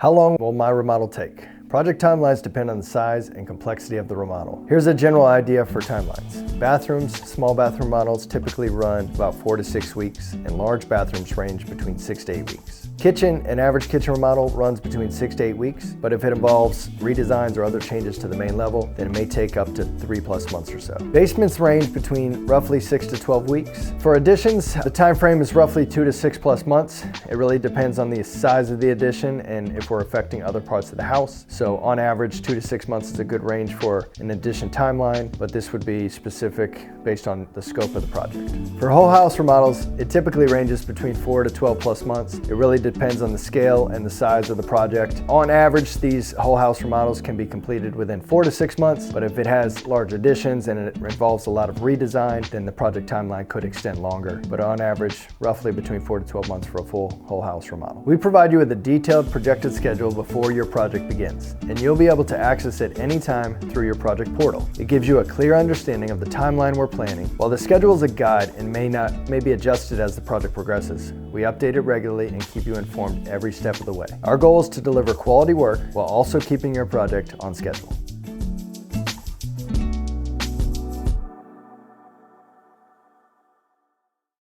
How long will my remodel take? Project timelines depend on the size and complexity of the remodel. Here's a general idea for timelines. Bathrooms, small bathroom remodels typically run about 4 to 6 weeks, and large bathrooms range between 6 to 8 weeks. Kitchen, an average kitchen remodel runs between 6 to 8 weeks, but if it involves redesigns or other changes to the main level, then it may take up to 3+ months or so. Basements range between roughly 6 to 12 weeks. For additions, the time frame is roughly 2 to 6+ months. It really depends on the size of the addition and if we're affecting other parts of the house. So on average, 2 to 6 months is a good range for an addition timeline, but this would be specific based on the scope of the project. For whole house remodels, it typically ranges between 4 to 12+ months. It really depends on the scale and the size of the project. On average, these whole house remodels can be completed within 4 to 6 months, but if it has large additions and it involves a lot of redesign, then the project timeline could extend longer. But on average, roughly between 4 to 12 months for a full whole house remodel. We provide you with a detailed projected schedule before your project begins, and you'll be able to access it anytime through your project portal. It gives you a clear understanding of the timeline we're planning. While the schedule is a guide and may be adjusted as the project progresses, we update it regularly and keep you informed every step of the way. Our goal is to deliver quality work while also keeping your project on schedule.